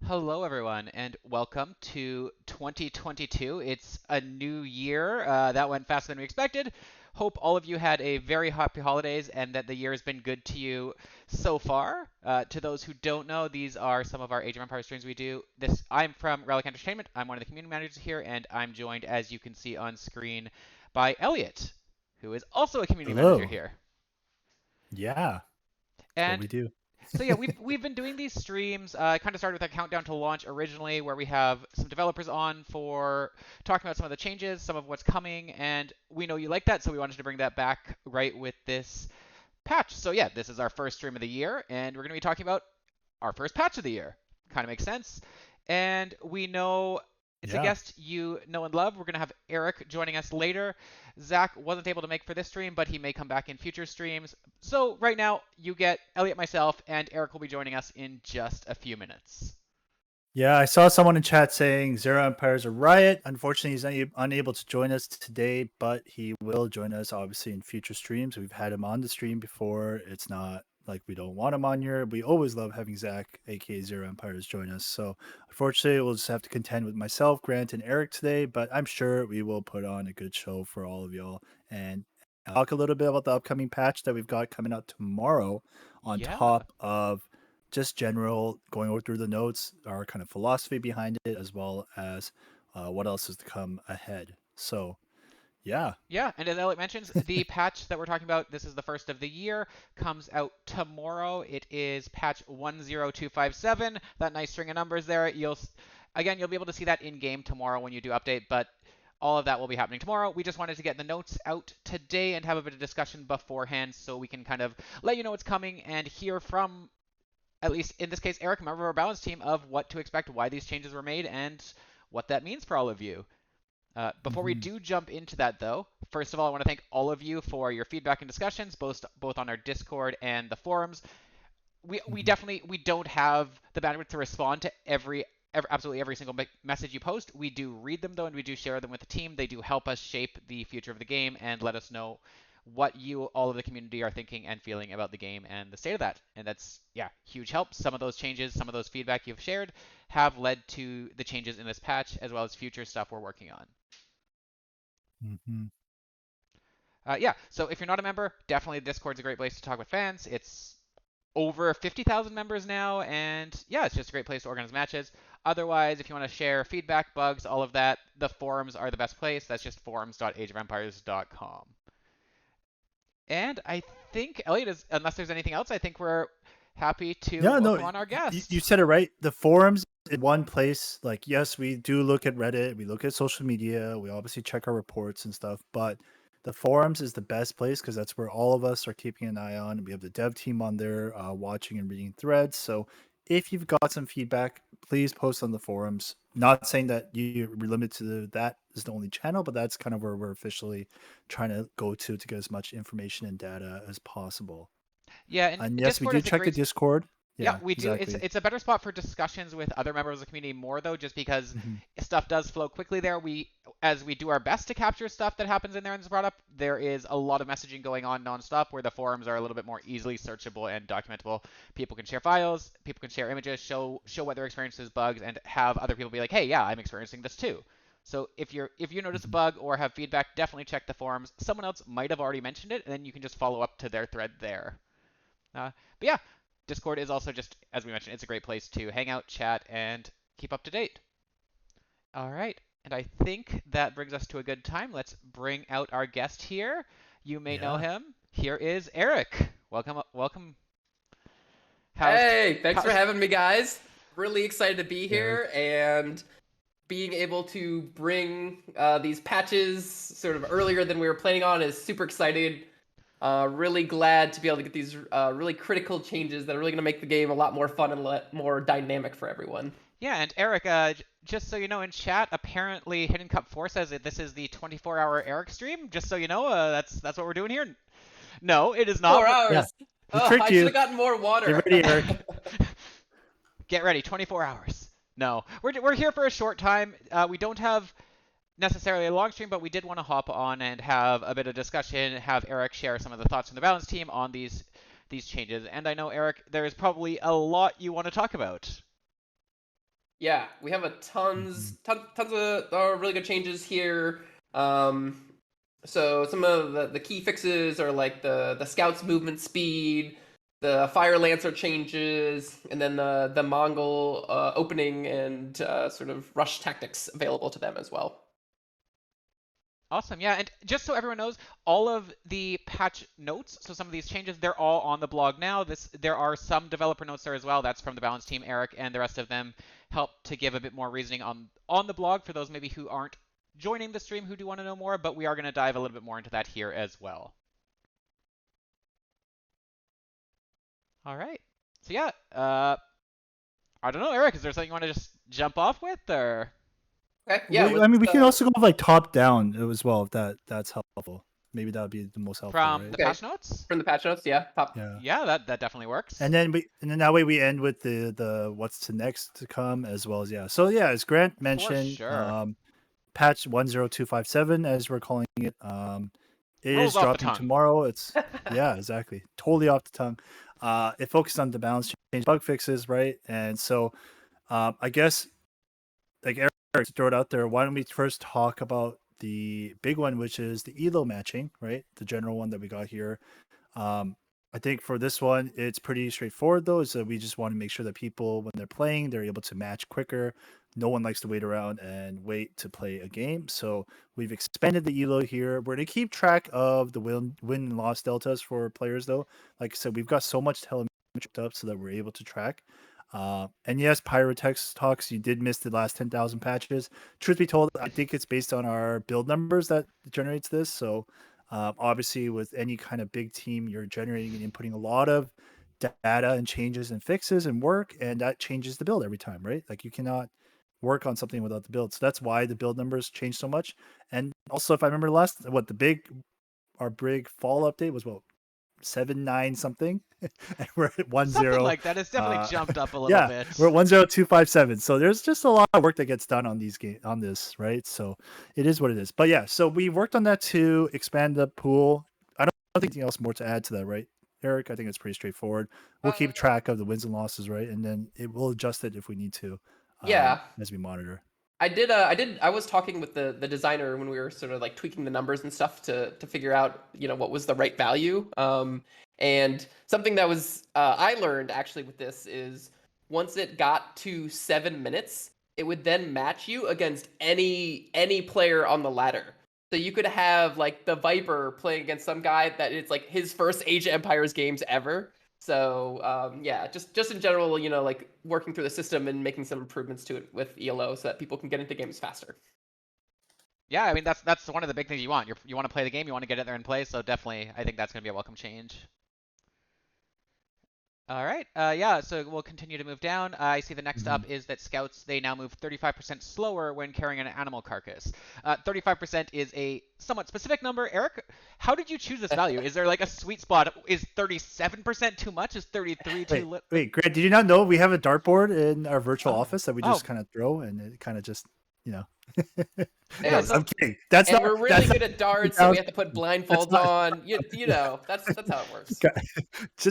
Hello, everyone, and welcome to 2022. It's a new year. That went faster than we expected. Hope all of you had a very happy holidays and that the year has been good to you so far. To those who don't know, these are some of our Age of Empires streams we do. I'm from Relic Entertainment. I'm one of the community managers here, and I'm joined, as you can see on screen, by Eliot, who is also a community manager Hello. here. Yeah, that's what And we do. So yeah, we've been doing these streams. Kind of started with a countdown to launch originally, where we have some developers on for talking about some of the changes, some of what's coming, and we know you like that, so we wanted to bring that back right with this patch. So yeah, this is our first stream of the year, and we're going to be talking about our first patch of the year. Kind of makes sense. And we know it's a Yeah. guest you know and love. We're going to have Eric joining us later. Zach wasn't able to make for this stream, but he may come back in future streams. So right now, you get Elliot, myself, and Eric will be joining us in just a few minutes. Yeah, I saw someone in chat saying Zero Empire's a riot. Unfortunately, he's unable to join us today, but he will join us obviously in future streams. We've had him on the stream before. It's not like we don't want him on here. We always love having Zach, aka Zero Empires, join us. So unfortunately, we'll just have to contend with myself, Grant, and Eric today, but I'm sure we will put on a good show for all of y'all and talk a little bit about the upcoming patch that we've got coming out tomorrow on Yeah. top of just general going over through the notes, our kind of philosophy behind it, as well as what else is to come ahead. So, yeah. Yeah, and as Elliot mentions, the patch that we're talking about, this is the first of the year, comes out tomorrow. It is patch 10257. That nice string of numbers there. You'll be able to see that in game tomorrow when you do update, but all of that will be happening tomorrow. We just wanted to get the notes out today and have a bit of discussion beforehand so we can kind of let you know what's coming and hear from, at least in this case, Eric, a member of our balance team, of what to expect, why these changes were made, and what that means for all of you. Before we Hmm. do jump into that, though, first of all, I want to thank all of you for your feedback and discussions, both on our Discord and the forums. We Hmm. definitely we don't have the bandwidth to respond to absolutely every single message you post. We do read them though, and we do share them with the team. They do help us shape the future of the game and let us know what you, all of the community, are thinking and feeling about the game and the state of that. And that's, yeah, huge help. Some of those changes, some of those feedback you've shared have led to the changes in this patch as well as future stuff we're working on. Hmm. Yeah, so if you're not a member, definitely Discord's a great place to talk with fans. It's over 50,000 members now, and yeah, it's just a great place to organize matches. Otherwise, if you want to share feedback, bugs, all of that, the forums are the best place. That's just forums.ageofempires.com. And I think, Elliot, unless there's anything else, I think we're happy to Yeah, no, welcome on our you guest. said it right. The forums in one place. Like, yes, we do look at Reddit, we look at social media, we obviously check our reports and stuff, but the forums is the best place because that's where all of us are keeping an eye on. We have the dev team on there watching and reading threads. So if you've got some feedback, please post on the forums. Not saying that you're limited to that is the only channel, but that's kind of where we're officially trying to go to get as much information and data as possible. Yeah, and And yes, we Discord do is a check the great. Discord. Yeah, Yeah, we do. It's exactly. it's a better spot for discussions with other members of the community more though, just because Hmm. stuff does flow quickly there. As we do our best to capture stuff that happens in there and is brought up, there is a lot of messaging going on nonstop. Where the forums are a little bit more easily searchable and documentable. People can share files, people can share images, show what their experience is, bugs, and have other people be like, hey, yeah, I'm experiencing this too. So if you notice a Hmm. bug or have feedback, definitely check the forums. Someone else might have already mentioned it, and then you can just follow up to their thread there. But yeah, Discord is also just, as we mentioned, it's a great place to hang out, chat, and keep up to date. All right. And I think that brings us to a good time. Let's bring out our guest here. You may know Yeah. him. Here is Eric. Welcome, welcome. How's Hey, thanks for how's having me, guys. Really excited to be Eric. here and being able to bring these patches sort of earlier than we were planning on is super excited. Really glad to be able to get these really critical changes that are really going to make the game a lot more fun and more dynamic for everyone. Yeah, and Eric, just so you know, in chat, apparently Hidden Cup 4 says that this is the 24-hour Eric stream. Just so you know, that's what we're doing here. No, it is not. Yeah. 4 hours. We Oh, tricked I should you. have gotten more Get water. ready, Eric. Get ready, 24 hours. No, we're here for a short time. We don't have necessarily a long stream, but we did want to hop on and have a bit of discussion, have Eric share some of the thoughts from the balance team on these changes. And I know, Eric, there is probably a lot you want to talk about. Yeah, we have tons of really good changes here. So some of the key fixes are like the scout's movement speed, the fire lancer changes, and then the Mongol opening and sort of rush tactics available to them as well. Awesome, yeah, and just so everyone knows, all of the patch notes, so some of these changes, they're all on the blog now. There are some developer notes there as well. That's from the balance team, Eric, and the rest of them help to give a bit more reasoning on the blog for those maybe who aren't joining the stream who do want to know more, but we are going to dive a little bit more into that here as well. All right, so yeah, I don't know, Eric, is there something you want to just jump off with, or? Okay, yeah. I mean, we can also go like top down as well if that's helpful. Maybe that would be the most helpful. From right? the patch notes? From the patch notes, yeah. Top. Yeah, that definitely works. And then that way we end with the what's to next to come as well as So as Grant mentioned, sure. patch 10257 as we're calling it, it Rolls is off the dropping tongue. tomorrow. It's exactly, totally off the tongue. It focused on the balance change, bug fixes, right? And so I guess like Eric throw it out there. Why don't we first talk about the big one, which is the elo matching, right? The general one that we got here. I think for this one, it's pretty straightforward though. So we just want to make sure that people, when they're playing, they're able to match quicker. No one likes to wait around and wait to play a game. So we've expanded the elo here. We're going to keep track of the win and loss deltas for players though. Like I said, we've got so much telemetry up so that we're able to track. And yes, Pyrotex talks, you did miss the last 10,000 patches. Truth be told, I think it's based on our build numbers that generates this. So obviously, with any kind of big team, you're generating and inputting a lot of data and changes and fixes and work, and that changes the build every time, right? Like you cannot work on something without the build. So that's why the build numbers change so much. And also, if I remember our big fall update was 7.9 something, and we're at 1.0. Something like that. It's definitely jumped up a little bit. We're at 1.0257. So there's just a lot of work that gets done on this, right? So it is what it is. But yeah, so we worked on that to expand the pool. I don't think anything else more to add to that, right, Eric? I think it's pretty straightforward. We'll keep track of the wins and losses, right? And then we'll adjust it if we need to. As we monitor. I was talking with the designer when we were sort of like tweaking the numbers and stuff to figure out, what was the right value. And something that was I learned actually with this is once it got to 7 minutes, it would then match you against any player on the ladder. So you could have like the Viper playing against some guy that it's like his first Age of Empires games ever. So just in general, like working through the system and making some improvements to it with ELO so that people can get into games faster. Yeah, I mean that's one of the big things you want. You want to play the game, you want to get in there and play. So definitely, I think that's going to be a welcome change. All right, so we'll continue to move down. I see the next up is that scouts, they now move 35% slower when carrying an animal carcass. 35% is a somewhat specific number. Eric, how did you choose this value? Is there like a sweet spot? Is 37% too much? Is 33 too little? Wait, Grant, did you not know we have a dartboard in our virtual office that we just kind of throw and it kind of just, I'm kidding. We're really good at darts, so we have to put blindfolds on. That's how it works.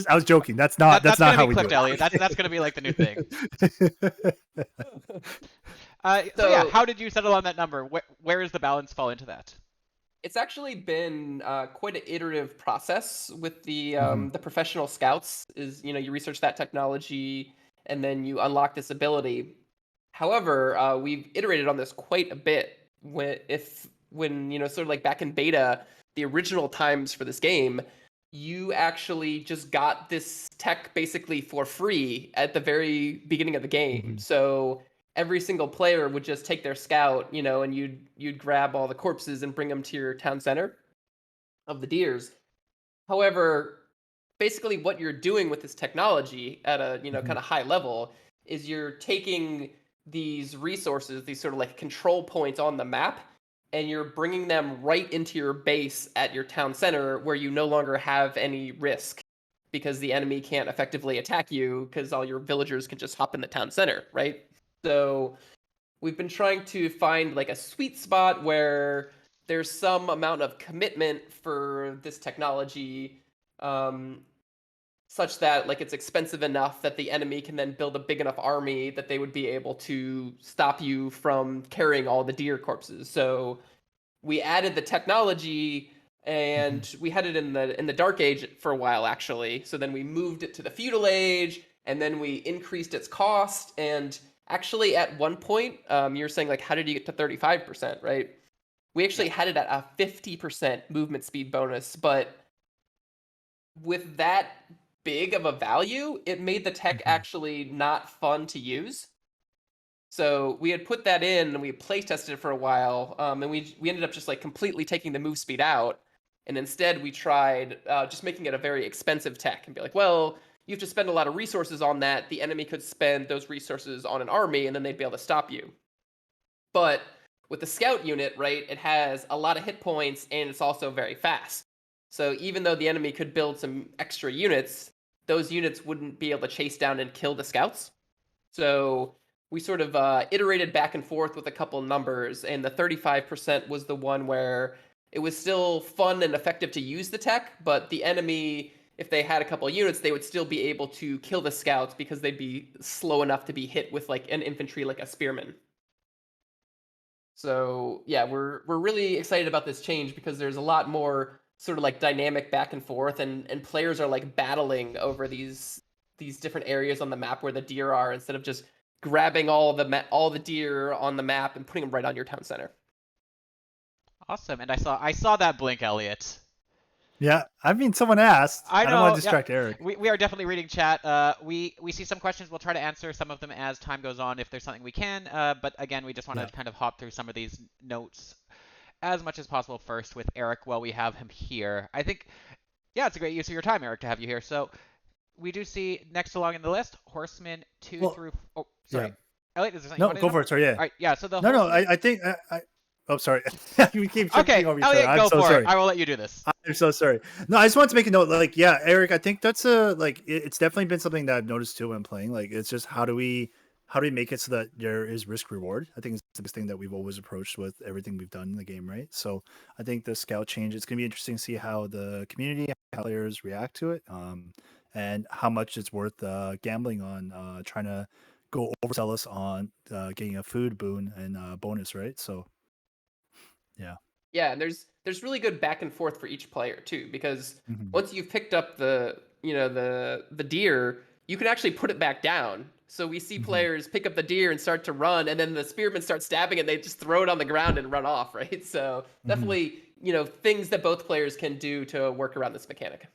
I was joking. That's not how we do it. Elliot. That's going to be like the new thing. So how did you settle on that number? Where does the balance fall into that? It's actually been quite an iterative process with the professional scouts. You research that technology and then you unlock this ability. However, we've iterated on this quite a bit. When sort of like back in beta, the original times for this game, you actually just got this tech basically for free at the very beginning of the game. So every single player would just take their scout, and you'd grab all the corpses and bring them to your town center of the deers. However, basically what you're doing with this technology at a kind of high level is you're taking these resources, these sort of like control points on the map, and you're bringing them right into your base at your town center where you no longer have any risk because the enemy can't effectively attack you because all your villagers can just hop in the town center, right? So we've been trying to find like a sweet spot where there's some amount of commitment for this technology, such that like it's expensive enough that the enemy can then build a big enough army that they would be able to stop you from carrying all the deer corpses. So we added the technology, and we had it in the Dark Age for a while actually. So then we moved it to the Feudal Age, and then we increased its cost. And actually, at one point, you're saying like, how did you get to 35%, right? We actually had it at a 50% movement speed bonus, but with that big of a value, it made the tech actually not fun to use. So we had put that in, and we play tested it for a while, and we ended up just like completely taking the move speed out, and instead we tried just making it a very expensive tech and be like, well, you have to spend a lot of resources on that. The enemy could spend those resources on an army, and then they'd be able to stop you. But with the scout unit, right, it has a lot of hit points, and it's also very fast. So even though the enemy could build some extra units, those units wouldn't be able to chase down and kill the scouts. So we sort of iterated back and forth with a couple numbers, and the 35% was the one where it was still fun and effective to use the tech, but the enemy, if they had a couple units, they would still be able to kill the scouts because they'd be slow enough to be hit with like an infantry, like a spearman. So yeah, we're really excited about this change because there's a lot more sort of like dynamic back and forth, and players are like battling over these different areas on the map where the deer are, instead of just grabbing all the deer on the map and putting them right on your town center. Awesome. And I saw that blink, Eliot. Yeah, I mean, someone asked. I I don't want know, to distract Eric. We are definitely reading chat. We see some questions. We'll try to answer some of them as time goes on if there's something we can. But again, we just want to kind of hop through some of these notes as much as possible first with Eric while we have him here. I think, yeah, it's a great use of your time, Eric, to have you here. So we do see next along in the list, Horsemen 2 through... Oh, sorry. Yeah. Elliot, is there something No, you want to go know? for it. Sorry, yeah. All right, yeah, so the No, Horsemen... I think... Oh, sorry. We keep Okay, tripping over each Eliot, other. go I'm so for sorry. it. I will let you do this. I'm so sorry. No, I just wanted to make a note. Like, yeah, Eric, I think that's it's definitely been something that I've noticed too when playing. Like, it's just how do we make it so that there is risk reward? I think it's the biggest thing that we've always approached with everything we've done in the game, right? So I think the scout change, it's gonna be interesting to see how the community, how players react to it, and how much it's worth gambling on trying to go oversell us on getting a food boon and bonus, right? So yeah. Yeah, and there's really good back and forth for each player too, because Mhm. once you've picked up the deer, you can actually put it back down. So we see players pick up the deer and start to run, and then the spearmen start stabbing it, they just throw it on the ground and run off, right? So definitely, things that both players can do to work around this mechanic.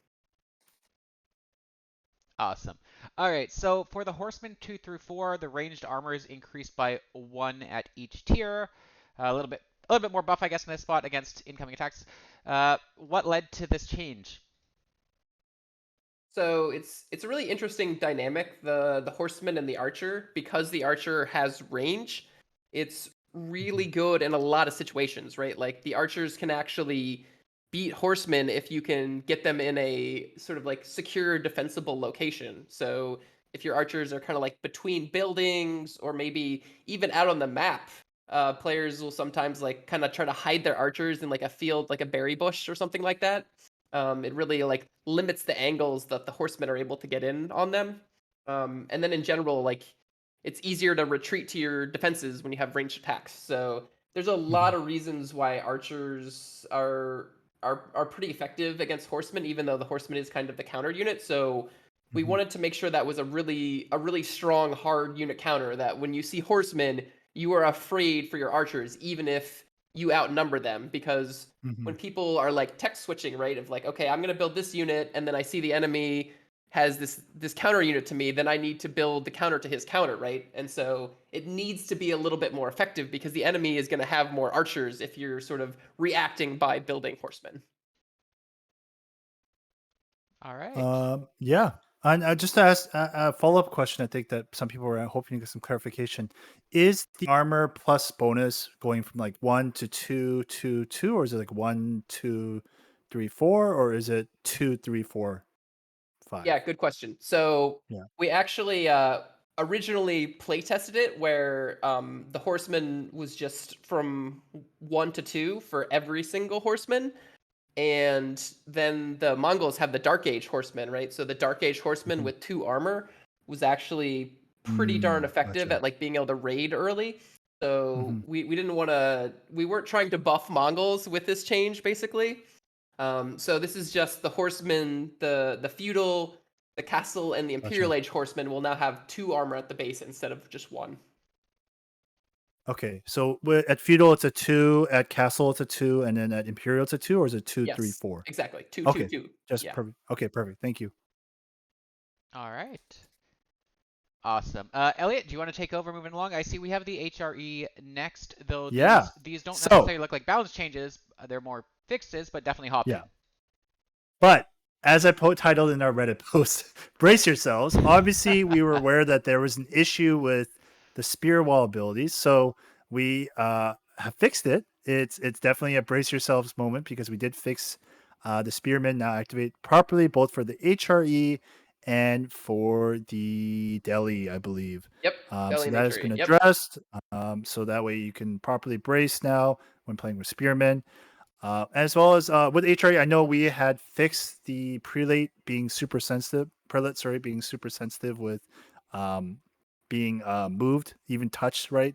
Awesome. All right, so for the Horsemen 2 through 4, the ranged armor is increased by 1 at each tier. A little bit more buff, I guess, in this spot against incoming attacks. What led to this change? So it's a really interesting dynamic, the horseman and the archer, because the archer has range. It's really good in a lot of situations, right? Like the archers can actually beat horsemen if you can get them in a sort of like secure, defensible location. So if your archers are kind of like between buildings or maybe even out on the map, players will sometimes like kind of try to hide their archers in like a field, like a berry bush or something like that. It really like limits the angles that the horsemen are able to get in on them. And then in general, like it's easier to retreat to your defenses when you have ranged attacks. So there's a lot of reasons why archers are pretty effective against horsemen, even though the horseman is kind of the counter unit. So we wanted to make sure that was a really strong, hard unit counter, that when you see horsemen, you are afraid for your archers, even if you outnumber them, because when people are like tech switching, right, of like, okay, I'm going to build this unit, and then I see the enemy has this counter unit to me, then I need to build the counter to his counter, right? And so it needs to be a little bit more effective because the enemy is going to have more archers if you're sort of reacting by building horsemen. All right. Yeah. And just to ask a follow-up question, I think that some people were hoping to get some clarification. Is the armor plus bonus going from like 1 to 2 to 2, or is it like 1, 2, 3, 4, or is it 2, 3, 4, 5? Yeah, good question. So Yeah. we actually originally play tested it where the horseman was just from 1 to 2 for every single horseman. and then the Mongols have the Dark Age Horsemen, right? So the Dark Age Horsemen Mhm. with 2 armor was actually pretty darn effective Gotcha. at like being able to raid early. So Mhm. we didn't want to, we weren't trying to buff Mongols with this change basically. So this is just the Horsemen, the feudal, the castle, and the Imperial Gotcha. Age Horsemen will now have 2 armor at the base instead of just 1. Okay, so at feudal it's a 2, at castle it's a 2, and then at imperial it's a 2, or is it 2, 3, Yes, 4? exactly. 2, 2, Okay, 2. just Yeah. perfect. Okay, perfect. Thank you. All right. Awesome. Elliot, do you want to take over moving along? I see we have the HRE next, though Yeah. these don't So, necessarily look like balance changes. They're more fixes, but definitely hopping. yeah. But as I titled in our Reddit post, brace yourselves. Obviously, we were aware that there was an issue with the spear wall abilities, so we have fixed it. It's definitely a brace yourselves moment because we did fix the spearmen now activate properly, both for the HRE and for the Delhi, I believe. Yep. Delhi So and that has been HRE. Yep. addressed. So that way you can properly brace now when playing with spearmen. As well as with HRE, I know we had fixed the prelate being super sensitive, prelate, sorry, being super sensitive with um, being moved, even touched, right?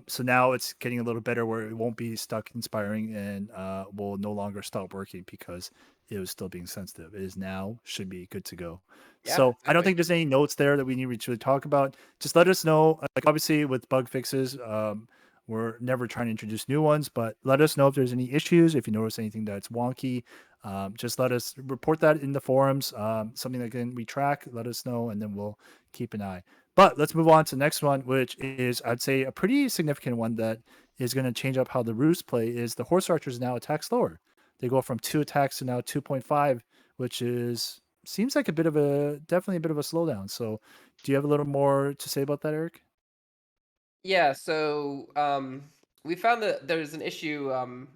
So now it's getting a little better where it won't be stuck inspiring and will no longer stop working because it was still being sensitive. It is now, should be good to go. Yeah, So I don't exactly. think there's any notes there that we need to really talk about. Just let us know. Like obviously with bug fixes, we're never trying to introduce new ones, but let us know if there's any issues. If you notice anything that's wonky, just let us report that in the forums. Something that we track, let us know, and then we'll keep an eye. But let's move on to the next one, which is, I'd say, a pretty significant one that is going to change up how the roost play. Is the horse archers now attack slower? They go from 2 attacks to now 2.5, which is seems like definitely a bit of a slowdown. So, do you have a little more to say about that, Eric? Yeah, so we found that there's an issue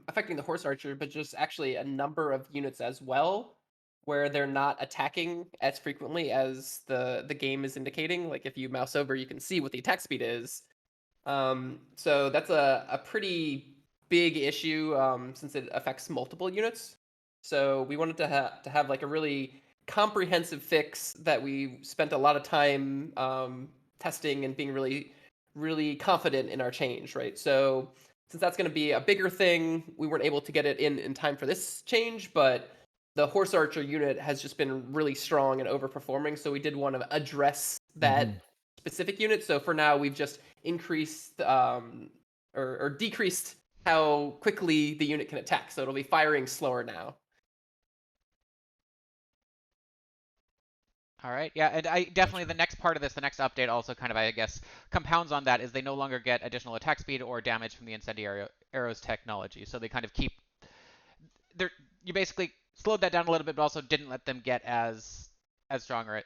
affecting the horse archer, but just actually a number of units as well, where they're not attacking as frequently as the game is indicating. Like if you mouse over, you can see what the attack speed is. So that's a pretty big issue since it affects multiple units. So we wanted to have like a really comprehensive fix that we spent a lot of time testing and being really confident in our change, right? So since that's going to be a bigger thing, we weren't able to get it in time for this change, but the horse archer unit has just been really strong and overperforming, so we did want to address Mm-hmm. that specific unit. So for now, we've just increased or decreased how quickly the unit can attack, so it'll be firing slower now. All right. Yeah, and I definitely Gotcha. the next part of this, the next update also kind of I guess compounds on that is they no longer get additional attack speed or damage from the incendiary arrows technology. So they kind of keep you basically slowed that down a little bit, but also didn't let them get as strong or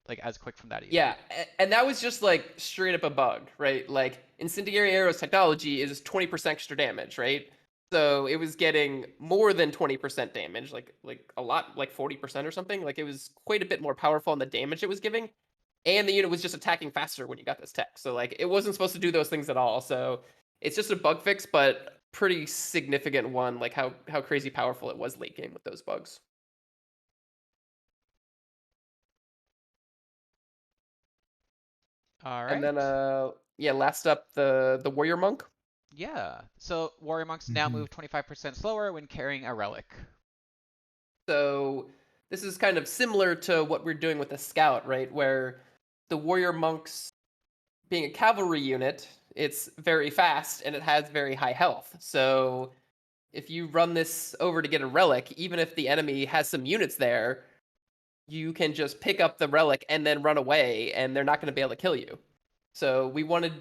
like as quick from that either. Yeah, and that was just like straight up a bug, right? Like incendiary arrows technology is 20% extra damage, right? So it was getting more than 20% damage, like a lot, like 40% or something. Like it was quite a bit more powerful in the damage it was giving, and the unit was just attacking faster when you got this tech. So like it wasn't supposed to do those things at all. So it's just a bug fix, but pretty significant one. Like how crazy powerful it was late game with those bugs. All And then right. yeah, last up the warrior monk. Yeah. So warrior monks now Mm-hmm. move 25% slower when carrying a relic. So this is kind of similar to what we're doing with the scout, right? Where the warrior monks, being a cavalry unit, it's very fast and it has very high health. So if you run this over to get a relic, even if the enemy has some units there, you can just pick up the relic and then run away, and they're not going to be able to kill you. So we wanted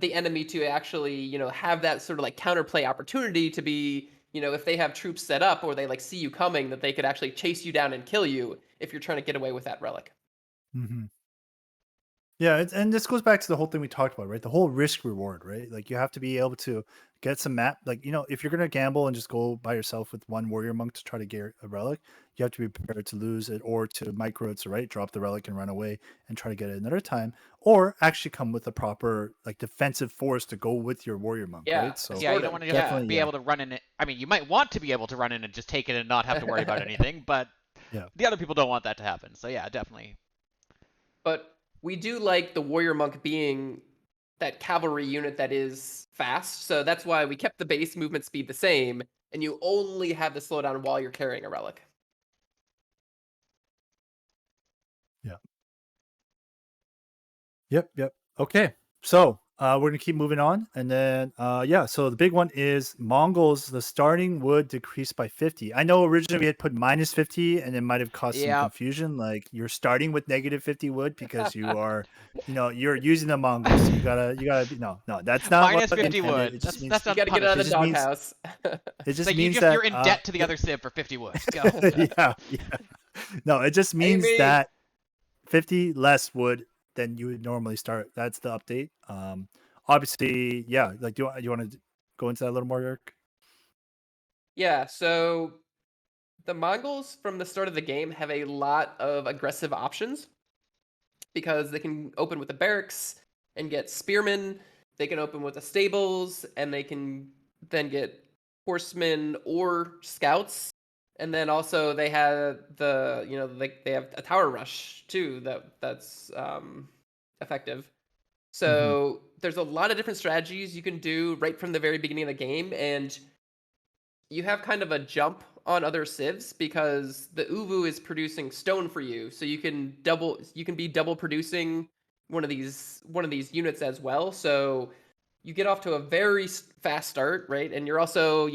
the enemy to actually, have that sort of like counterplay opportunity to be, if they have troops set up or they like see you coming, that they could actually chase you down and kill you if you're trying to get away with that relic. Mm-hmm. Yeah, and this goes back to the whole thing we talked about, right? The whole risk reward, right? Like you have to be able to get some map. Like if you're gonna gamble and just go by yourself with one warrior monk to try to get a relic, you have to be prepared to lose it or to micro it, so right, drop the relic and run away and try to get it another time, or actually come with a proper like defensive force to go with your warrior monk, Yeah, right? So Yeah, you escort don't him. want to just Yeah. definitely, be yeah, able to run in it. I mean, you might want to be able to run in and just take it and not have to worry about anything, but yeah, the other people don't want that to happen. So yeah, definitely. But we do like the warrior monk being that cavalry unit that is fast, so that's why we kept the base movement speed the same, and you only have the slowdown while you're carrying a relic. yeah. Yep. Okay. So we're gonna keep moving on, and then yeah. So the big one is Mongols. The starting would decrease by 50. I know originally we had put -50, and it might have caused some Yeah, confusion. Like you're starting with -50 wood because you are, you're using the Mongols. So you gotta be no. That's not what minus they 50 intended. wood. It just You That means sounds got to get out it of the punishing. just means doghouse. it It's just like means you're that in debt to the other civ for 50 wood. Go. yeah. No, it just Hey means me. that 50 less wood than you would normally start. That's the update. Obviously, yeah. Like, do you want to go into that a little more, Eric? Yeah, so the Mongols from the start of the game have a lot of aggressive options because they can open with the barracks and get spearmen. They can open with the stables and they can then get horsemen or scouts. And then also they have they have a tower rush too that's effective. Mm-hmm. So there's a lot of different strategies you can do right from the very beginning of the game, and you have kind of a jump on other civs because the Uvu is producing stone for you, so you can be double producing one of these units as well. So you get off to a very fast start, right? And you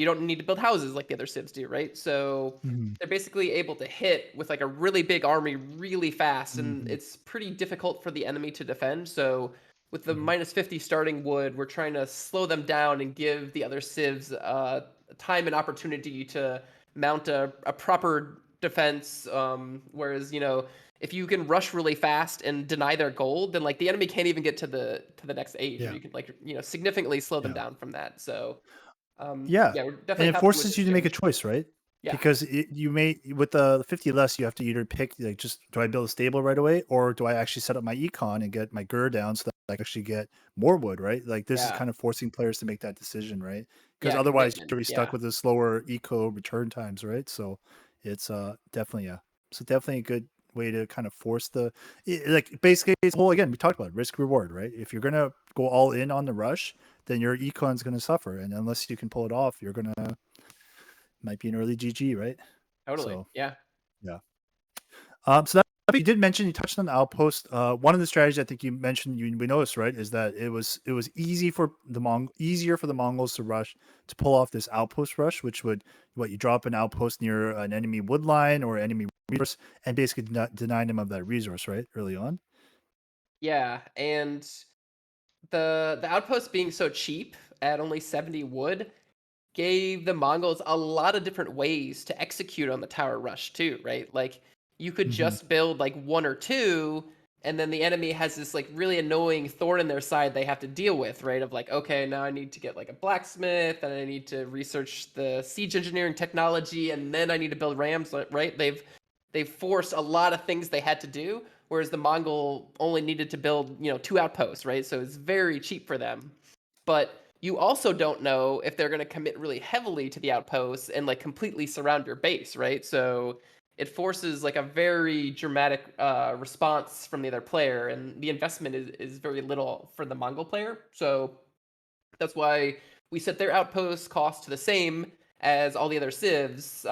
don't need to build houses like the other civs do, right? So Mm-hmm. they're basically able to hit with like a really big army really fast, and Mm-hmm. it's pretty difficult for the enemy to defend. So with the Mm-hmm. -50 starting wood, we're trying to slow them down and give the other civs time and opportunity to mount a proper defense. Whereas if you can rush really fast and deny their gold, then like the enemy can't even get to the next age, or Yeah. you can like significantly slow them Yeah. down from that. So Yeah. yeah, we're And definitely it happy with forces this you to make a change. choice, right? Yeah, Because you may, with the 50 less, you have to either pick, like, just do I build a stable right away, or do I actually set up my econ and get my gur down so that I can actually get more wood, right? Like, this is yeah, kind of forcing players to make that decision, right? Because yeah, otherwise, commitment. you're be stuck Yeah, with the slower eco return times, right? So it's definitely, yeah. So definitely a good way to kind of force like, basically, it's whole, again, we talked about risk reward, right? If you're gonna go all in on the rush, then your econ's gonna suffer, and unless you can pull it off, you're gonna might be an early GG, right? totally. So Yeah, yeah. So that you did mention, you touched on the outpost. One of the strategies I think you mentioned, we noticed, right, is that it was easier for the Mongols to rush, to pull off this outpost rush, which would, you drop an outpost near an enemy wood line or enemy resource and basically deny them of that resource, right, early on. yeah, and the outpost being so cheap at only 70 wood gave the Mongols a lot of different ways to execute on the tower rush too, right? Like you could Mm-hmm. just build like one or two, and then the enemy has this like really annoying thorn in their side they have to deal with, right? Of like, okay, now I need to get like a blacksmith, and I need to research the siege engineering technology, and then I need to build rams, right? They've forced a lot of things they had to do, whereas the Mongol only needed to build, two outposts, right? So it's very cheap for them. But you also don't know if they're going to commit really heavily to the outposts and like completely surround your base, right? So it forces like a very dramatic response from the other player, and the investment is very little for the Mongol player. So that's why we set their outpost cost to the same as all the other civs.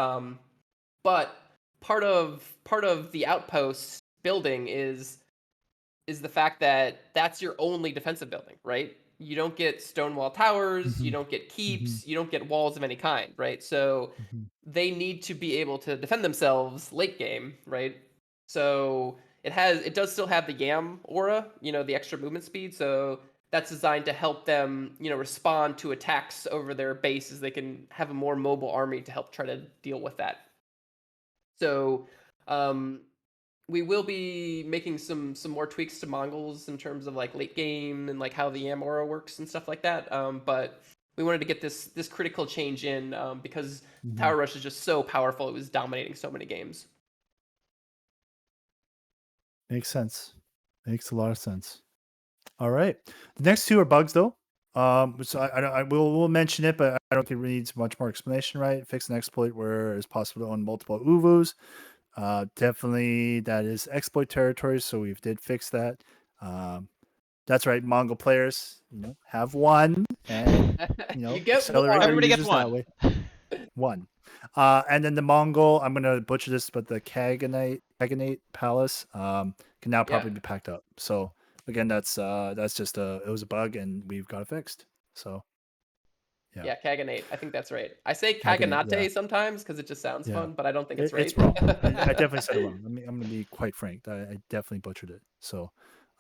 But part of the outpost building is the fact that that's your only defensive building, right? You don't get stonewall towers, you Mm-hmm. don't get Mm-hmm. keeps, you don't get walls of any kind, right? So Mm-hmm. they need to be able to defend themselves late game, right? So it does still have the Yam aura, the extra movement speed, so that's designed to help them, respond to attacks over their bases. They can have a more mobile army to help try to deal with that. So, um, we will be making some more tweaks to Mongols in terms of like late game and like how the Amora works and stuff like that. But we wanted to get this critical change in because Tower Rush is just so powerful. It was dominating so many games. Makes sense. Makes a lot of sense. All right. The next two are bugs, though. So we'll mention it, but I don't think it needs much more explanation, right? Fix an exploit where it's possible to own multiple UVUs. Definitely that is exploit territory, so we did fix that. That's right, Mongol players, have one, and You get accelerate one. their Everybody gets users that one. way. One. And then the Mongol, I'm gonna butcher this, but the Kaganate Palace can now probably be packed up. So again, that's just it was a bug, and we've got it fixed. So Yeah, Kaganate. I think that's right. I say Kaganate, Kaganate sometimes because it just sounds fun, but I don't think it's right. It's wrong. I definitely said it wrong. I'm gonna be quite frank. I definitely butchered it. So,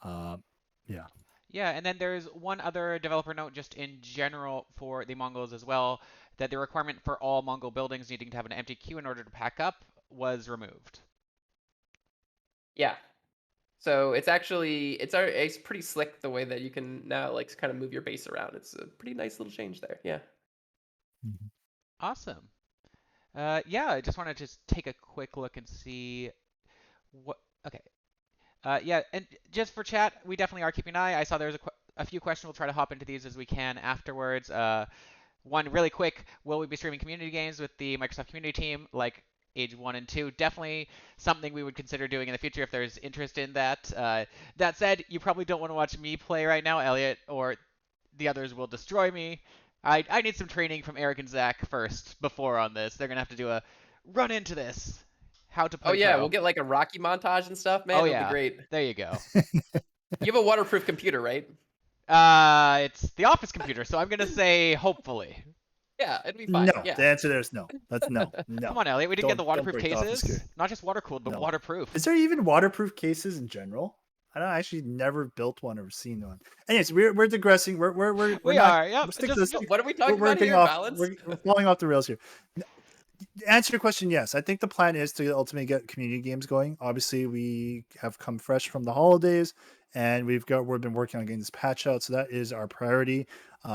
yeah. Yeah, and then there's one other developer note just in general for the Mongols as well, that the requirement for all Mongol buildings needing to have an empty queue in order to pack up was removed. Yeah. So it's actually it's pretty slick the way that you can now like kind of move your base around. It's a pretty nice little change there. Yeah. Awesome. Yeah, I just want to just take a quick look and see what. Okay. Yeah, and just for chat, we definitely are keeping an eye. I saw there's a few questions. We'll try to hop into these as we can afterwards. One really quick: will we be streaming community games with the Microsoft community team, like Age 1 and 2? Definitely something we would consider doing in the future if there's interest in that. That said, you probably don't want to watch me play right now, Eliot, or the others will destroy me. I need some training from Eric and Zach first before on this. They're gonna have to do a run into this. How to play. Oh yeah, pro. we'll get like a Rocky montage and stuff, man. Oh It'll yeah, be great. there you go. You have a waterproof computer, right? It's the office computer, so I'm gonna say hopefully. Yeah, it'd be fine. No, Yeah. the answer there is no. That's no. Come on, Eliot. We didn't get the Don't waterproof break the office cases. here. Not just water cooled, but No. waterproof. Is there even waterproof cases in general? I don't actually never built one or seen one. Anyways, we're digressing. We're We not, are. Yep. we'll stick to Just, this. What are we talking We're about getting here? off. Balance? We're falling off the rails here. Answer your question, yes. I think the plan is to ultimately get community games going. Obviously, we have come fresh from the holidays, and we've been working on getting this patch out, so that is our priority.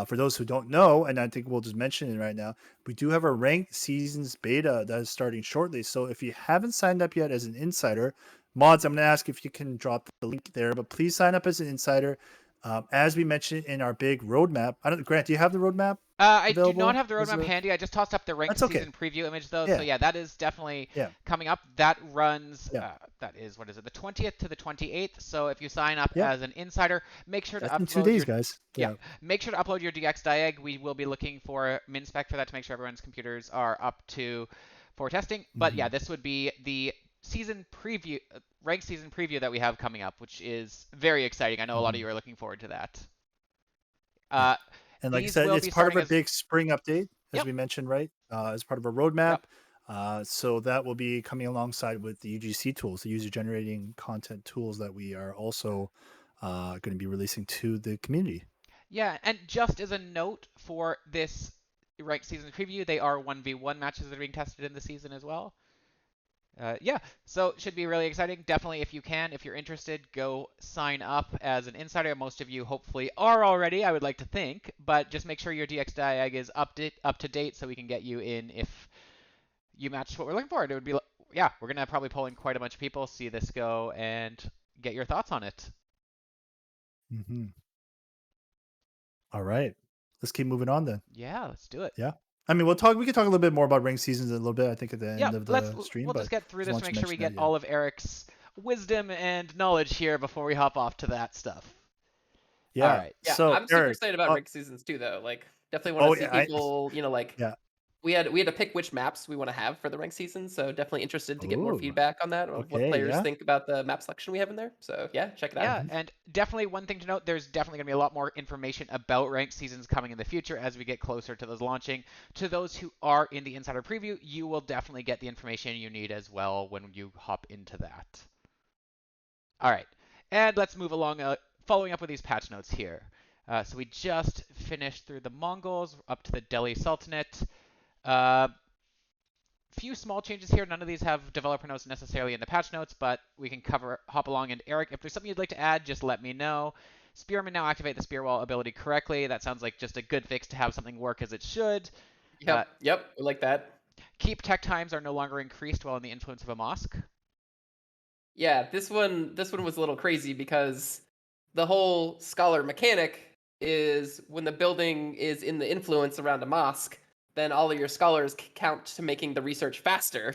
For those who don't know, and I think we'll just mention it right now, we do have a ranked seasons beta that is starting shortly. So if you haven't signed up yet as an insider, mods, I'm going to ask if you can drop the link there, but please sign up as an insider. As we mentioned in our big roadmap, Grant, do you have the roadmap? I do available? not have the Is roadmap it- handy. I just tossed up the ranked That's okay. season preview image though, Yeah. so yeah, that is definitely Yeah. coming up. That runs. Yeah. That is what is it? The 20th to the 28th. So if you sign up Yeah. as an insider, make sure That's to in upload 2 days, your guys. Yeah. Make sure to upload your DX diag. We will be looking for min spec for that to make sure everyone's computers are up to for testing. But yeah, this would be the season preview, ranked season preview that we have coming up, which is very exciting. I know a lot of you are looking forward to that. And like I These said, will it's be part of starting a big spring update, as Yep. we mentioned, right? As part of a roadmap. So that will be coming alongside with the UGC tools, the user generating content tools that we are also going to be releasing to the community. Yeah, and just as a note for this ranked season preview, they are 1v1 matches that are being tested in the season as well. Yeah, so it should be really exciting. Definitely, if you can, if you're interested, go sign up as an insider. Most of you hopefully are already, I would like to think, but just make sure your DX diag is up to date so we can get you in if you match what we're looking for. It would be, yeah, we're going to probably pull in quite a bunch of people, see this go, and get your thoughts on it. All right. Let's keep moving on then. Yeah, let's do it. Yeah. I mean, we can talk a little bit more about ranked seasons in a little bit, I think, at the end of the stream. We'll just get through this to make sure we get that, all of Eric's wisdom and knowledge here before we hop off to that stuff. Yeah. All right. Yeah, so I'm super Eric, excited about ranked seasons too, though. Like, definitely want to see people, like, we had to pick which maps we want to have for the ranked season. So definitely interested to get more feedback on that, of what players think about the map selection we have in there. So yeah, check it out. Yeah, and definitely one thing to note, there's definitely going to be a lot more information about ranked seasons coming in the future as we get closer to those launching. To those who are in the insider preview, you will definitely get the information you need as well when you hop into that. All right, and let's move along, following up with these patch notes here. So we just finished through the Mongols up to the Delhi Sultanate. few small changes here. None of these have developer notes necessarily in the patch notes, but we can hop along. And Eric, if there's something you'd like to add, just let me know. Spearmen now activate the spear wall ability correctly. That sounds like just a good fix to have something work as it should. Yep, we like that. Keep tech times are no longer increased while in the influence of a mosque. Yeah, this one was a little crazy because the whole scholar mechanic is when the building is in the influence around a mosque, then all of your scholars count to making the research faster.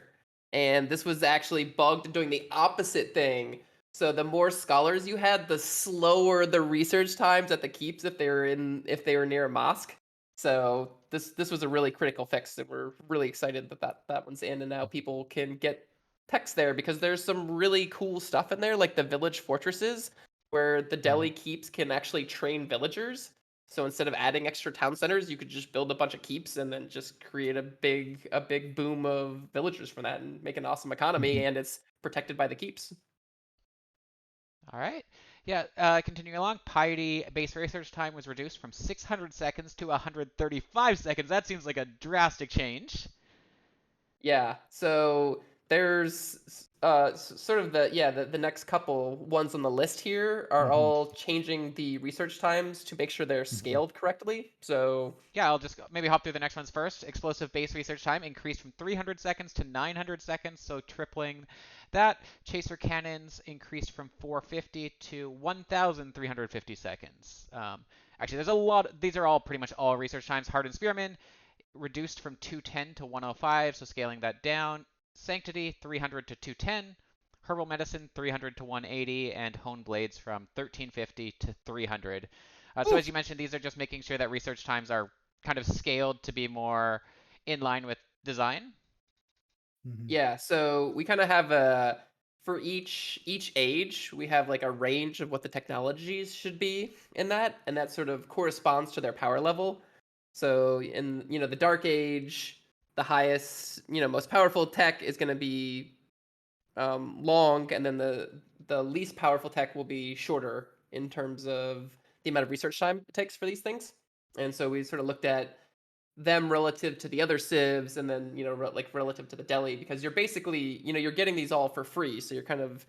And this was actually bugged doing the opposite thing. So the more scholars you had, the slower the research times at the keeps if they were near a mosque. So this was a really critical fix, and we're really excited that one's in, and now people can get text there because there's some really cool stuff in there, like the village fortresses, where the Delhi keeps can actually train villagers. So instead of adding extra town centers, you could just build a bunch of keeps and then just create a big boom of villagers from that and make an awesome economy, and it's protected by the keeps. All right. Yeah, continuing along, Piety base research time was reduced from 600 seconds to 135 seconds. That seems like a drastic change. Yeah, so there's sort of the next couple ones on the list here are all changing the research times to make sure they're scaled correctly. So yeah, I'll just maybe hop through the next ones first. Explosive base research time increased from 300 seconds to 900 seconds, so tripling that. Chaser cannons increased from 450 to 1,350 seconds. Actually, there's a lot. These are all pretty much all research times. Hardened Spearmen reduced from 210 to 105, so scaling that down. Sanctity 300 to 210. Herbal Medicine 300 to 180, and Hone Blades from 1350 to 300. So as you mentioned, these are just making sure that research times are kind of scaled to be more in line with design. Yeah, so we kind of have a for each age, we have like a range of what the technologies should be in that, and that sort of corresponds to their power level. So in the Dark Age, the highest most powerful tech is going to be long, and then the least powerful tech will be shorter in terms of the amount of research time it takes for these things. And so we sort of looked at them relative to the other civs, and then like relative to the Delhi, because you're basically you're getting these all for free, so you're kind of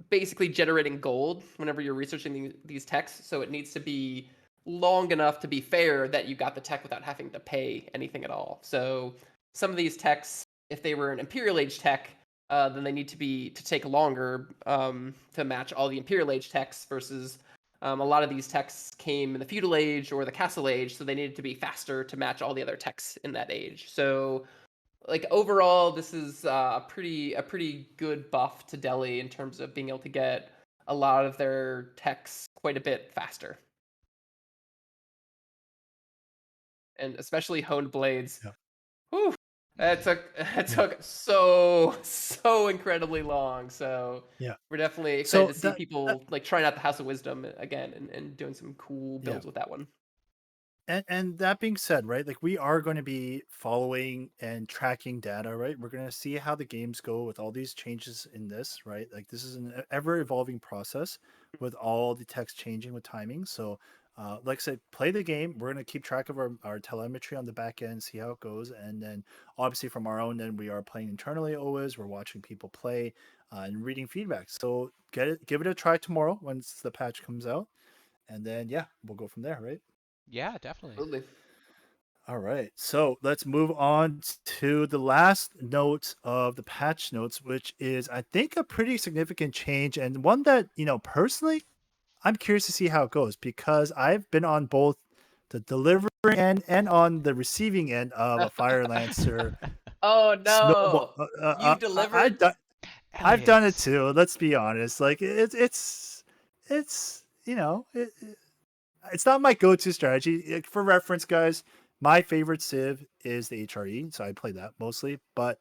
basically generating gold whenever you're researching these techs. So it needs to be long enough to be fair that you got the tech without having to pay anything at all. So some of these techs, if they were an Imperial Age tech, then they need to take longer to match all the Imperial Age techs versus a lot of these techs came in the Feudal Age or the Castle Age, so they needed to be faster to match all the other techs in that age. So like overall, this is a pretty good buff to Delhi in terms of being able to get a lot of their techs quite a bit faster, and especially honed blades. Yeah. Whew, that took so incredibly long. So Yeah. we're definitely excited So to see people like trying out the House of Wisdom again and doing some cool builds with that one. And that being said, right, like we are going to be following and tracking data, right? We're going to see how the games go with all these changes in this, right? Like this is an ever evolving process with all the text changing with timing. So, like I said, play the game. We're going to keep track of our telemetry on the back end, see how it goes. And then obviously from our own end, we are playing internally always. We're watching people play and reading feedback. So give it a try tomorrow once the patch comes out. And then, yeah, we'll go from there, right? Yeah, definitely. Absolutely. All right, so let's move on to the last note of the patch notes, which is, I think, a pretty significant change and one that, personally, I'm curious to see how it goes because I've been on both the delivering end and on the receiving end of a Fire Lancer. Oh Snowball. no! You've delivered? I've done it Eliot. too. Let's be honest. Like it's it's not my go-to strategy. For reference, guys, my favorite civ is the HRE, so I play that mostly. But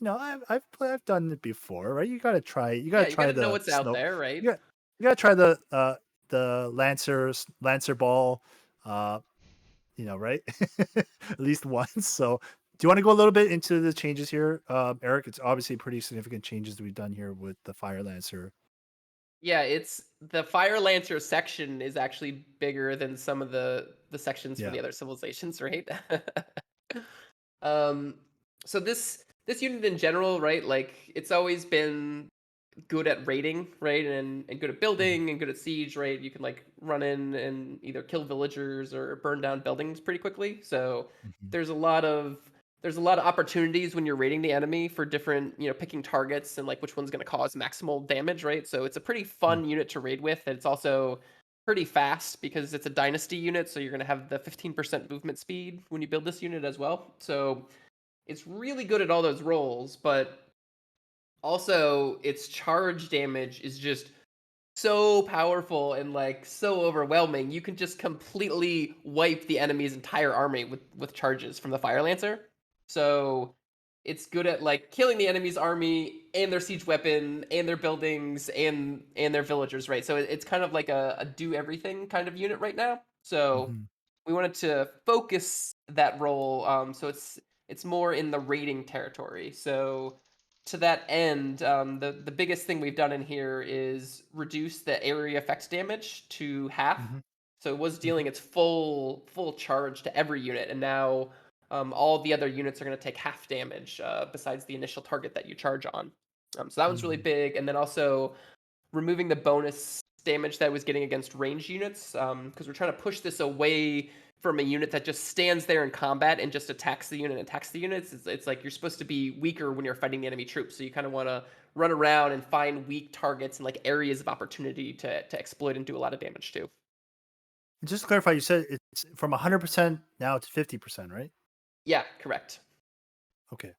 I've done it before, right? You gotta try. You gotta Yeah, you try gotta know the what's out snow. there, right? You gotta try the Lancer ball. Right? At least once. So, do you want to go a little bit into the changes here, Eric? It's obviously pretty significant changes that we've done here with the Fire Lancer. Yeah, it's the Fire Lancer section is actually bigger than some of the sections for Yeah. the other civilizations, right? um, so this this unit in general, right? Like it's always been good at raiding, right? And good at building and good at siege, right? You can like run in and either kill villagers or burn down buildings pretty quickly. So Mhm. there's a lot of opportunities when you're raiding the enemy for different, picking targets and like which one's going to cause maximal damage, right? So it's a pretty fun unit to raid with, and it's also pretty fast because it's a dynasty unit, so you're going to have the 15% movement speed when you build this unit as well. So it's really good at all those roles, but also its charge damage is just so powerful and like so overwhelming. You can just completely wipe the enemy's entire army with charges from the Fire Lancer. So it's good at like killing the enemy's army and their siege weapon and their buildings and their villagers, right? So it's kind of like a do everything kind of unit right now. So Mhm. we wanted to focus that role, so it's more in the raiding territory. So to that end, the biggest thing we've done in here is reduce the area effect damage to half. Mhm. So it was Mhm. dealing its full charge to every unit, and now all the other units are going to take half damage besides the initial target that you charge on. So that one's really Mhm. big, and then also removing the bonus damage that it was getting against ranged units, because we're trying to push this away from a unit that just stands there in combat and just attacks the unit and attacks the units. It's like you're supposed to be weaker when you're fighting the enemy troops, so you kind of want to run around and find weak targets and like areas of opportunity to exploit and do a lot of damage to. And just to clarify, you said it's from 100% now to 50%, right? Yeah, correct. Okay.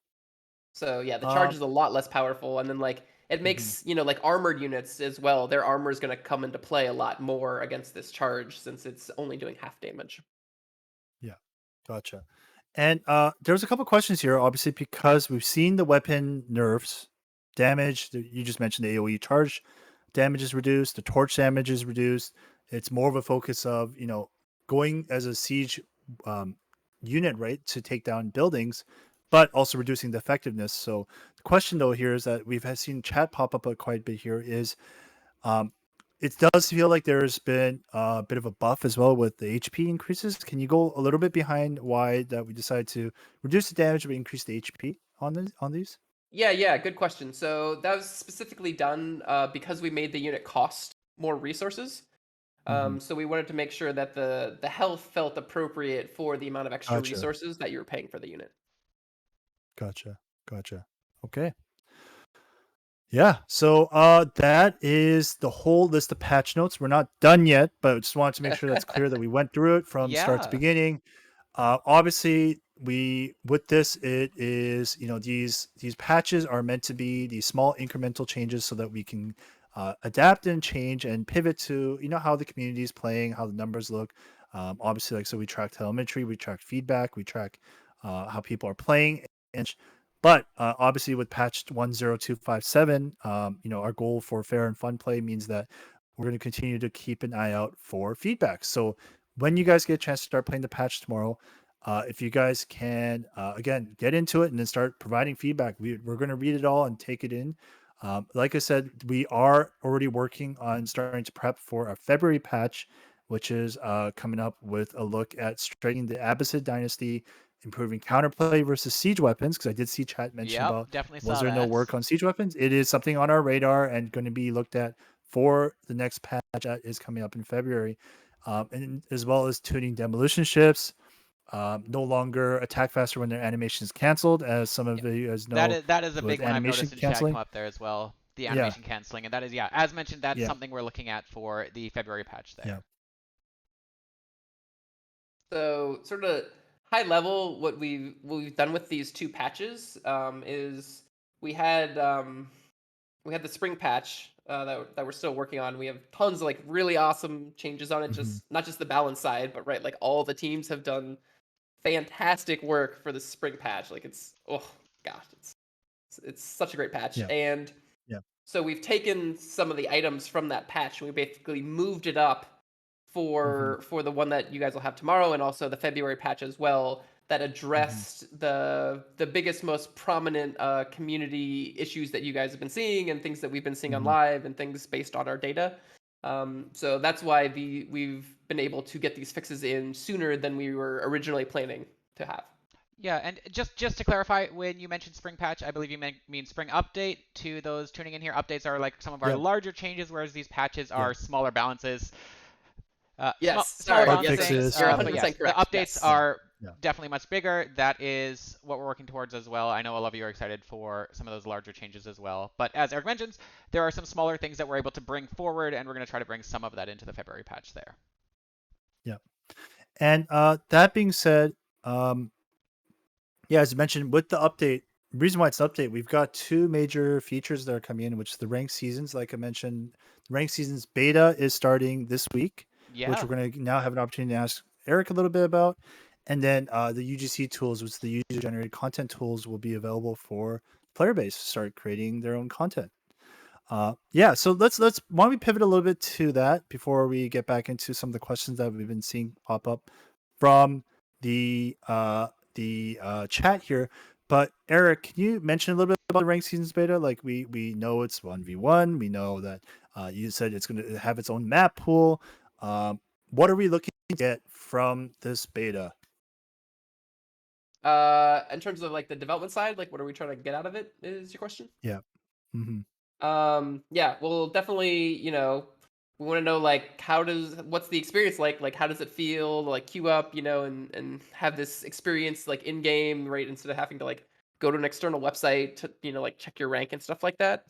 So yeah, the charge Um, is a lot less powerful, and then like it mhm. makes, like armored units as well. Their armor is going to come into play a lot more against this charge since it's only doing half damage. Yeah, gotcha. And there was a couple questions here, obviously, because we've seen the weapon nerfs, damage. You just mentioned the AOE charge damage is reduced, the torch damage is reduced. It's more of a focus of going as a siege um, unit, right, to take down buildings, but also reducing the effectiveness. So the question though here is that we've seen chat pop up quite a bit here is um, it does feel like there's been a bit of a buff as well with the HP increases. Can you go a little bit behind why that we decided to reduce the damage but increase the HP on these? Yeah, good question. So that was specifically done because we made the unit cost more resources. Hmm. So we wanted to make sure that the health felt appropriate for the amount of extra Gotcha, resources that you were paying for the unit. gotcha, gotcha. Okay. Yeah, so that is the whole list of patch notes. We're not done yet, but just wanted to make sure that's clear that we went through it from start to Yeah. beginning. Obviously, we with this, it is these patches are meant to be these small incremental changes so that we can adapt and change and pivot to how the community is playing, how the numbers look. Obviously, like so, we track telemetry, we track feedback, we track how people are playing, but obviously, with patch 10257, our goal for fair and fun play means that we're going to continue to keep an eye out for feedback. So when you guys get a chance to start playing the patch tomorrow, if you guys can again get into it and then start providing feedback, we're going to read it all and take it in. Like I said, we are already working on starting to prep for a February patch, which is coming up with a look at straightening the Abbasid dynasty, improving counterplay versus siege weapons, because I did see chat mention Yep, about definitely was saw there no that. work on siege weapons. It is something on our radar and going to be looked at for the next patch that is coming up in February, and as well as tuning demolition ships. No longer attack faster when their animation is canceled, as some Yeah. of you guys That know is that is a big with one I've animation noticed in chat come canceling. up there as well. The Yeah, animation canceling, and that is, yeah, as mentioned, that's yeah, something we're looking at for the February patch yeah. there. So, sort of high level, what we've done with these two patches is we had um, we had the spring patch that we're still working on. We have tons of like really awesome changes on it. Hmm. Just not just the balance side, but right, like all the teams have done fantastic work for the spring patch. Like it's oh gosh, it's such a great patch. Yeah, And yeah. so we've taken some of the items from that patch and we basically moved it up Hmm. for the one that you guys will have tomorrow and also the February patch as well that Hmm. addressed the biggest, most prominent community issues that you guys have been seeing and things that we've been seeing on Hmm. live and things based on our data. So that's why we've been able to get these fixes in sooner than we were originally planning to have. Yeah, and just to clarify, when you mentioned spring patch, I believe you mean spring update. To those tuning in here, updates are like some of our Yeah. larger changes, whereas these patches are smaller balances. Yes, Smaller sorry. Bug Yes, balancing, fixes. you're but yes, 100% the correct. updates Yes. are Yeah. definitely much bigger. That is what we're working towards as well. I know a lot of you are excited for some of those larger changes as well. But as Eric mentions, there are some smaller things that we're able to bring forward, and we're going to try to bring some of that into the February patch there. Yeah. And that being said, yeah, as mentioned with the update, the reason why it's an update, we've got two major features that are coming in, which is the ranked seasons. Like I mentioned, the ranked seasons beta is starting this week, which Yeah. we're going to now have an opportunity to ask Eric a little bit about. And then the UGC tools, which the user generated content tools, will be available for player base to start creating their own content. Yeah, so let's why don't we pivot a little bit to that before we get back into some of the questions that we've been seeing pop up from the chat here. But Eric, can you mention a little bit about the ranked seasons beta? Like we know it's 1v1. We know that you said it's going to have its own map pool. What are we looking to get from this beta? In terms of like the development side, like what are we trying to get out of it? Is your question? Yeah. Mm-hmm. Yeah, well, definitely, we want to know like what's the experience like how does it feel to like queue up, and have this experience like in game, right? Instead of having to like go to an external website to, like check your rank and stuff like that.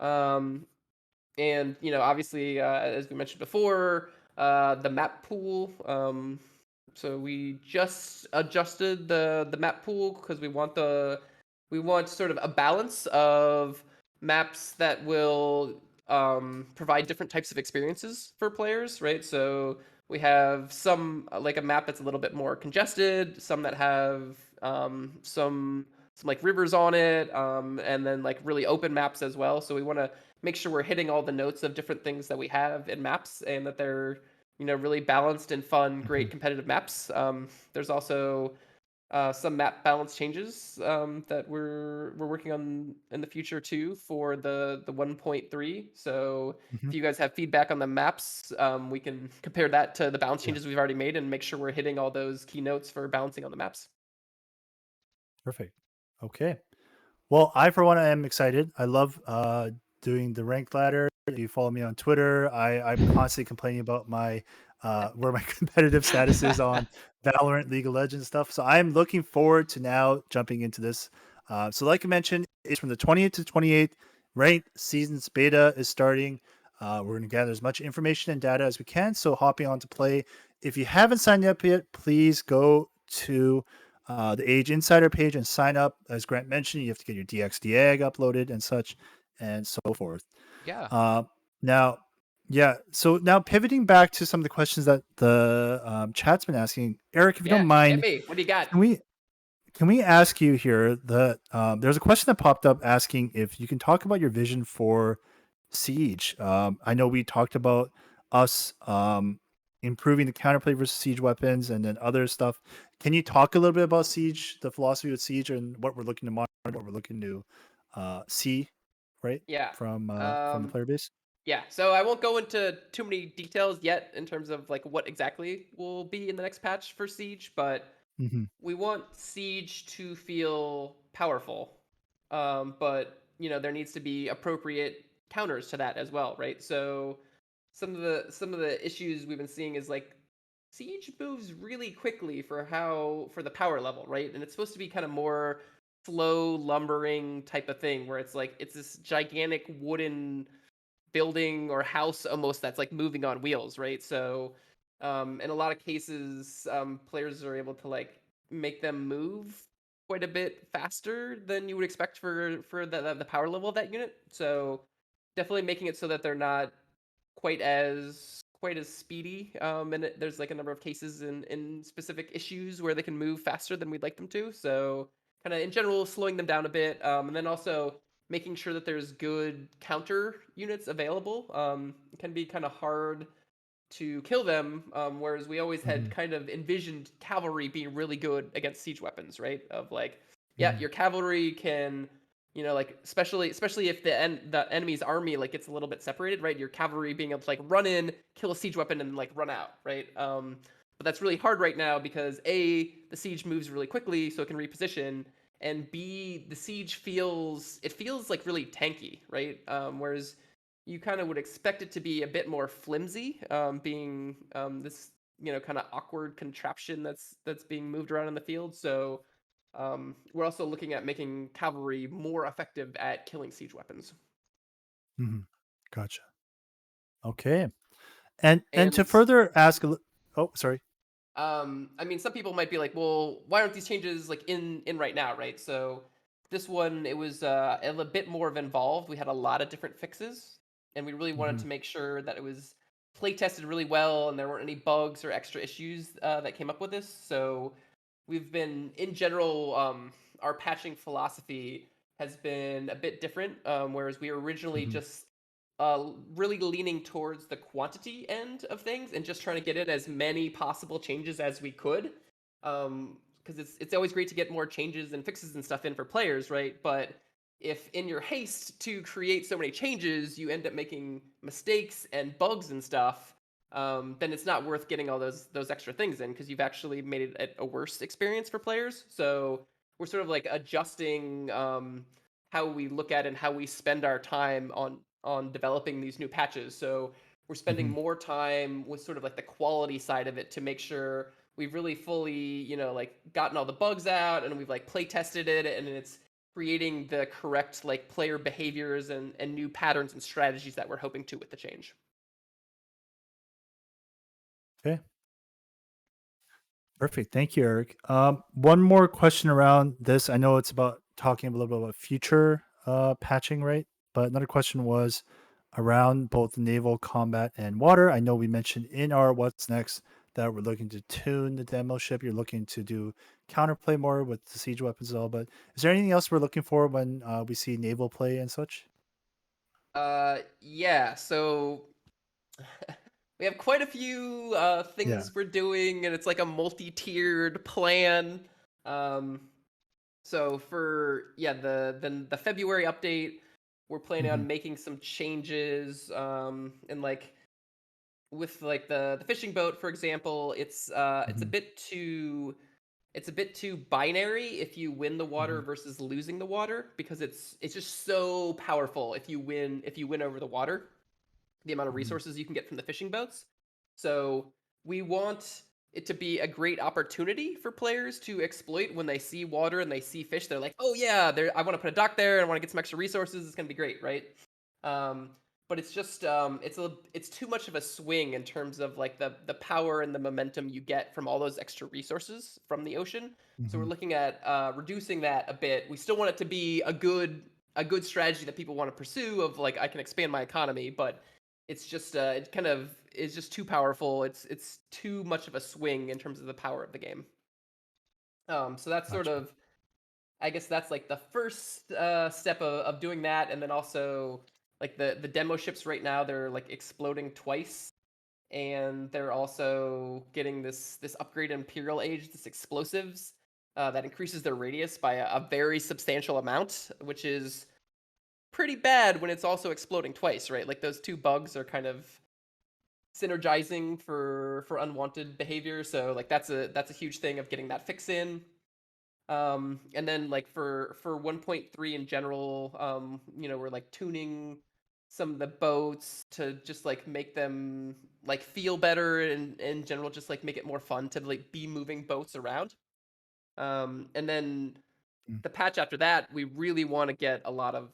Um, and obviously, as we mentioned before, the map pool. So we just adjusted the map pool because we want sort of a balance of maps that will provide different types of experiences for players, right? So we have some like a map that's a little bit more congested, some that have some like rivers on it, and then like really open maps as well. So we want to make sure we're hitting all the notes of different things that we have in maps, and that they're really balanced and fun, great competitive maps. There's also some map balance changes that we're working on in the future too for the 1.3. So if you guys have feedback on the maps, we can compare that to the balance changes we've already made and make sure we're hitting all those key notes for balancing on the maps. Perfect. Okay. Well, I for one am excited. I love doing the ranked ladder. If you follow me on Twitter, I'm constantly complaining about my where my competitive status is on Valorant, League of Legends stuff. So I'm looking forward to now jumping into this. So like I mentioned, it's from the 20th to 28th. Ranked seasons beta is starting. We're going to gather as much information and data as we can. So hopping on to play. If you haven't signed up yet, please go to the Age Insider page and sign up. As Grant mentioned, you have to get your DXDAG uploaded and such, and so forth. Yeah. Now, yeah. So now pivoting back to some of the questions that the chat's been asking, Eric, if you don't mind, hit me. What do you got? Can we ask you here that there's a question that popped up asking if you can talk about your vision for Siege. I know we talked about us improving the counterplay versus Siege weapons and then other stuff. Can you talk a little bit about Siege, the philosophy with Siege, and what we're looking to monitor, what we're looking to see, right? Yeah. From the player base. Yeah, so I won't go into too many details yet in terms of like what exactly will be in the next patch for Siege, but Mm-hmm. we want Siege to feel powerful. But there needs to be appropriate counters to that as well, right? So some of the issues we've been seeing is like Siege moves really quickly for the power level, right? And it's supposed to be kind of more slow lumbering type of thing where it's like it's this gigantic wooden building or house almost that's like moving on wheels, right? So in a lot of cases, players are able to like make them move quite a bit faster than you would expect for the power level of that unit. So definitely making it so that they're not quite as speedy. And there's like a number of cases in specific issues where they can move faster than we'd like them to. So kind of in general slowing them down a bit, and then also making sure that there's good counter units available. It can be kind of hard to kill them, whereas we always had kind of envisioned cavalry being really good against siege weapons, right? Of like, yeah, your cavalry can, like especially if the enemy's army like gets a little bit separated, right? Your cavalry being able to like run in, kill a siege weapon, and like run out, right? But that's really hard right now because A, the siege moves really quickly, so it can reposition, and B, the siege feels like really tanky, right? Whereas you kind of would expect it to be a bit more flimsy, being this kind of awkward contraption that's being moved around in the field. So we're also looking at making cavalry more effective at killing siege weapons. Gotcha. Okay. And to And further ask, oh, sorry. I mean, some people might be like, well, why aren't these changes like in right now, right? So this one, it was a bit more involved. We had a lot of different fixes, and we really wanted to make sure that it was play tested really well, and there weren't any bugs or extra issues that came up with this. So we've been, in general, our patching philosophy has been a bit different. Whereas we were originally just really leaning towards the quantity end of things and just trying to get in as many possible changes as we could. Because it's always great to get more changes and fixes and stuff in for players, right? But if in your haste to create so many changes, you end up making mistakes and bugs and stuff, then it's not worth getting all those extra things in because you've actually made it a worse experience for players. So we're sort of like adjusting how we look at and how we spend our time on developing these new patches. So we're spending more time with sort of like the quality side of it to make sure we've really fully, like gotten all the bugs out and we've like play tested it and it's creating the correct like player behaviors and new patterns and strategies that we're hoping to with the change. Okay. Perfect. Thank you, Eric. One more question around this. I know it's about talking a little bit about future patching, right? But another question was around both naval combat and water. I know we mentioned in our what's next that we're looking to tune the demo ship. You're looking to do counterplay more with the siege weapons and all. But is there anything else we're looking for when we see naval play and such? Yeah. So we have quite a few things we're doing, and it's like a multi-tiered plan. So for the February update, we're planning on making some changes. And like with like the fishing boat, for example, it's a bit too binary if you win the water versus losing the water because it's just so powerful if you win over the water, the amount of resources you can get from the fishing boats. So we want it to be a great opportunity for players to exploit when they see water and they see fish. They're like, oh yeah, I want to put a dock there and I want to get some extra resources. It's gonna be great, right? But it's just it's too much of a swing in terms of like the power and the momentum you get from all those extra resources from the ocean. So we're looking at reducing that a bit. We still want it to be a good strategy that people want to pursue of like I can expand my economy, but it's just it kind of is just too powerful. It's too much of a swing in terms of the power of the game. So that's sort of, I guess that's like the first step of doing that, and then also like the demo ships right now they're like exploding twice, and they're also getting this upgrade in Imperial Age, this explosives that increases their radius by a very substantial amount, which is pretty bad when it's also exploding twice, right? Like those two bugs are kind of synergizing for unwanted behavior. So like that's a huge thing of getting that fix in. And then like for 1.3 in general, we're like tuning some of the boats to just like make them like feel better and in general just like make it more fun to like be moving boats around. And then the patch after that, we really want to get a lot of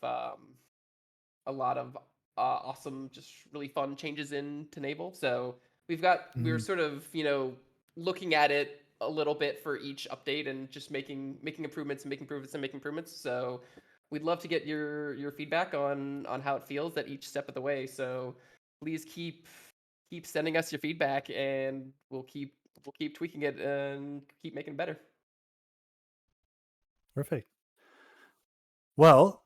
awesome, just really fun changes into Naval. So we're sort of looking at it a little bit for each update and just making improvements and making improvements and making improvements. So we'd love to get your feedback on how it feels at each step of the way. So please keep sending us your feedback, and we'll keep tweaking it and keep making it better. Perfect. Well,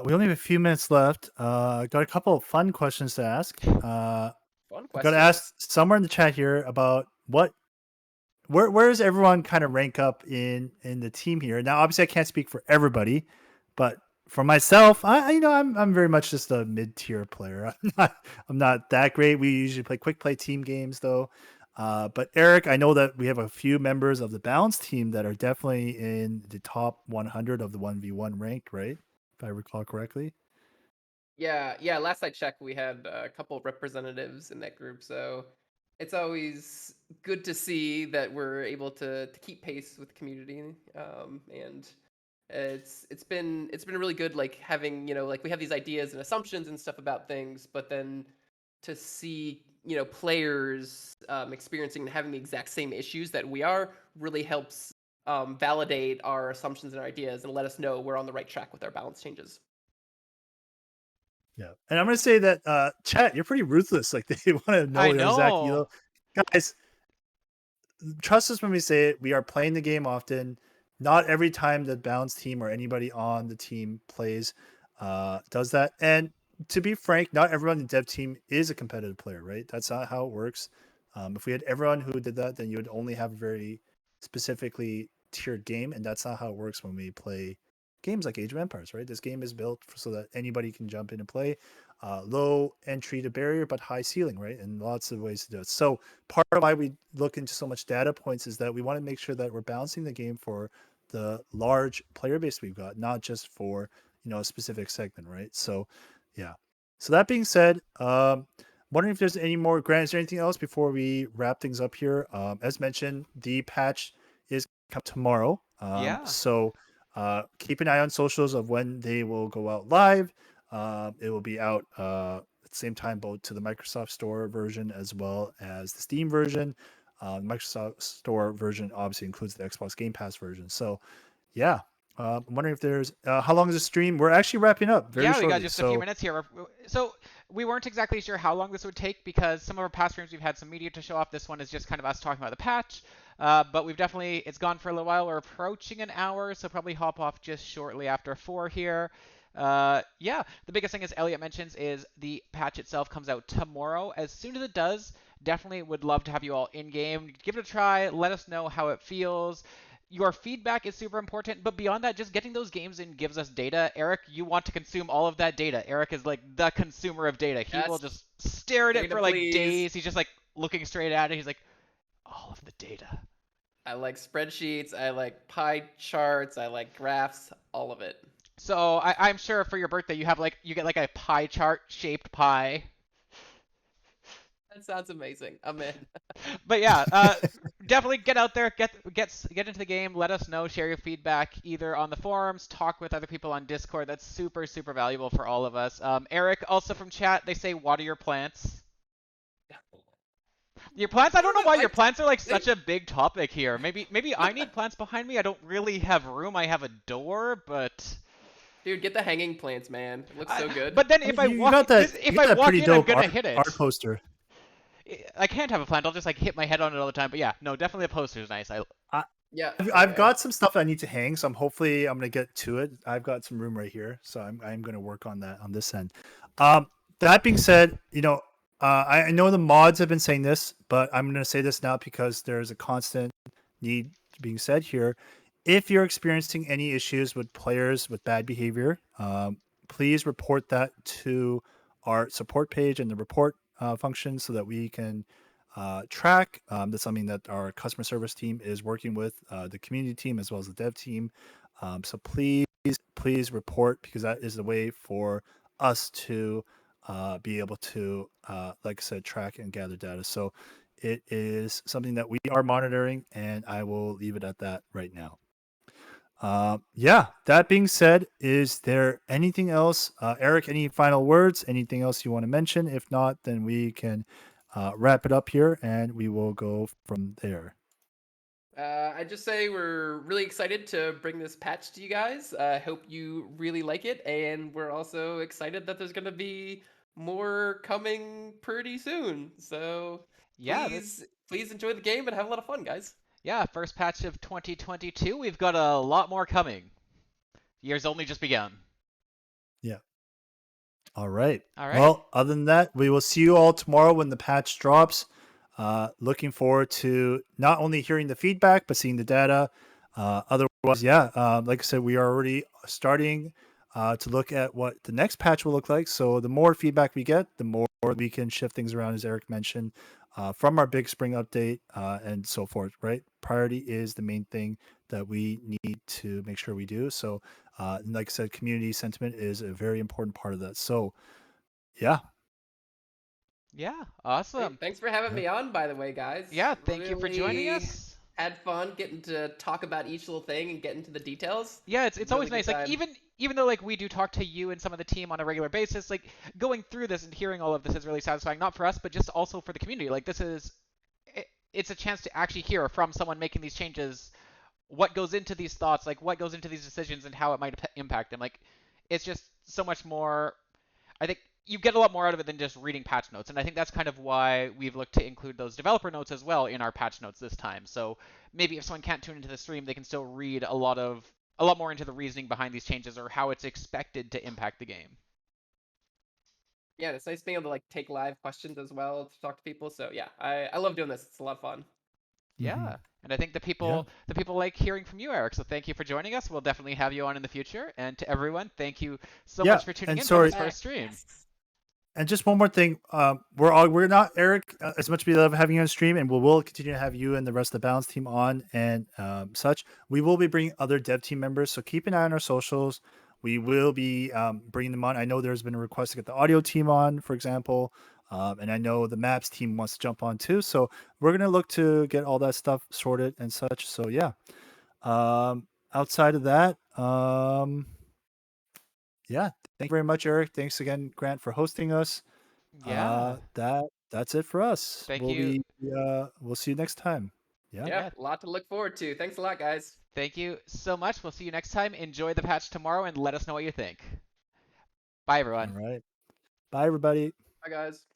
we only have a few minutes left. Got a couple of fun questions to ask. Fun Got to ask somewhere in the chat here about where does everyone kind of rank up in the team here? Now, obviously, I can't speak for everybody, but for myself, I'm very much just a mid-tier player. I'm not that great. We usually play quick play team games though. But Eric, I know that we have a few members of the Balance team that are definitely in the top 100 of the 1v1 ranked, right? If I recall correctly. Yeah. Last I checked, we had a couple of representatives in that group, so it's always good to see that we're able to keep pace with the community. And it's been really good, like having like we have these ideas and assumptions and stuff about things, but then to see players experiencing and having the exact same issues that we are really helps validate our assumptions and our ideas and let us know we're on the right track with our balance changes. Yeah, and I'm gonna say that chat, you're pretty ruthless. Like they want to know I your exact know. elo. Guys, trust us when we say it. We are playing the game often. Not every time the Balance team or anybody on the team plays does that. And to be frank, not everyone in the dev team is a competitive player, right? That's not how it works. If we had everyone who did that, then you would only have a very specifically tiered game, and that's not how it works when we play games like Age of Empires, right? This game is built so that anybody can jump in and play. Low entry to barrier, but high ceiling, right? And lots of ways to do it. So part of why we look into so much data points is that we want to make sure that we're balancing the game for the large player base we've got, not just for a specific segment, right? So yeah. So that being said, wondering if there's any more, Grant, is there anything else before we wrap things up here? As mentioned, the patch is coming tomorrow. Yeah. So keep an eye on socials of when they will go out live. It will be out at the same time both to the Microsoft Store version as well as the Steam version. Microsoft Store version obviously includes the Xbox Game Pass version. So yeah, I'm wondering if there's how long is the stream? We're actually wrapping up very Yeah, we got shortly. just a few minutes here. So we weren't exactly sure how long this would take because some of our past streams we've had some media to show off. This one is just kind of us talking about the patch. But it's gone for a little while. We're approaching an hour, so probably hop off just shortly after 4 here. Yeah, the biggest thing, as Eliot mentions, is the patch itself comes out tomorrow. As soon as it does, definitely would love to have you all in game. Give it a try. Let us know how it feels. Your feedback is super important, but beyond that, just getting those games in gives us data. Eric, you want to consume all of that data. Eric is like the consumer of data. He will just stare at it for like days. He's just like looking straight at it. He's like, all of the data. I like spreadsheets. I like pie charts. I like graphs. All of it. So I'm sure for your birthday you get like a pie chart shaped pie. That sounds amazing. I'm in. But yeah, definitely get out there, get into the game. Let us know, share your feedback either on the forums, talk with other people on Discord. That's super valuable for all of us. Eric, also from chat, they say water your plants. Your plants? I don't know why your plants are like such a big topic here. Maybe I need plants behind me. I don't really have room. I have a door, but. Dude, get the hanging plants, man. It looks so good. But then if I walk in, I'm gonna hit it. Art poster. I can't have a plant. I'll just like hit my head on it all the time. But yeah, no, definitely a poster is nice. I've got some stuff I need to hang, so I'm gonna get to it. I've got some room right here, so I'm gonna work on that on this end. That being said, I know the mods have been saying this, but I'm gonna say this now because there's a constant need being said here. If you're experiencing any issues with players with bad behavior, please report that to our support page and the report function so that we can track. That's something that our customer service team is working with the community team as well as the dev team. So please report, because that is the way for us to be able to, like I said, track and gather data. So it is something that we are monitoring, and I will leave it at that right now. That being said, is there anything else? Eric, any final words? Anything else you want to mention? If not, then we can wrap it up here and we will go from there. I just say we're really excited to bring this patch to you guys. I hope you really like it, and we're also excited that there's going to be more coming pretty soon. So please enjoy the game and have a lot of fun, guys. Yeah, first patch of 2022. We've got a lot more coming. Year's only just begun. Yeah. All right. Well, other than that, we will see you all tomorrow when the patch drops. Looking forward to not only hearing the feedback, but seeing the data. Otherwise, like I said, we are already starting to look at what the next patch will look like. So the more feedback we get, the more we can shift things around, as Eric mentioned. from our big spring update and so forth, right? Priority is the main thing that we need to make sure we do. So, like I said, community sentiment is a very important part of that. So, yeah. Yeah, Hey, awesome. thanks for having Yeah. me on, by the way, guys. Yeah, thank you for joining Really us. had fun getting to talk about each little thing and get into the details. Yeah, it's Really always good nice. Like time. even though like we do talk to you and some of the team on a regular basis, like going through this and hearing all of this is really satisfying, not for us, but just also for the community. Like this is it's a chance to actually hear from someone making these changes what goes into these thoughts, like what goes into these decisions and how it might impact them. Like it's just so much more. I think you get a lot more out of it than just reading patch notes, and I think that's kind of why we've looked to include those developer notes as well in our patch notes this time. So maybe if someone can't tune into the stream, they can still read a lot more into the reasoning behind these changes or how it's expected to impact the game. Yeah, it's nice being able to like take live questions as well to talk to people. So yeah, I love doing this. It's a lot of fun. Yeah. And I think Yeah. the people like hearing from you, Eric. So thank you for joining us. We'll definitely have you on in the future. And to everyone, thank you so Yeah. much for tuning And in for sorry, this first stream. Yes. and just one more thing. We're not Eric as much as we love having you on stream, and we'll continue to have you and the rest of the Balance team on and such. We will be bringing other dev team members, so keep an eye on our socials. We will be bringing them on. I know there's been a request to get the audio team on, for example, and I know the maps team wants to jump on too. So we're gonna look to get all that stuff sorted and such. So yeah. Outside of that, yeah. Thank you very much, Eric. Thanks again, Grant, for hosting us. Yeah. That's it for us. Thank you. We'll see you next time. Yeah. Yeah, Yeah. a lot to look forward to. Thanks a lot, guys. Thank you so much. We'll see you next time. Enjoy the patch tomorrow and let us know what you think. Bye, All everyone. right. Bye, everybody. Bye, guys.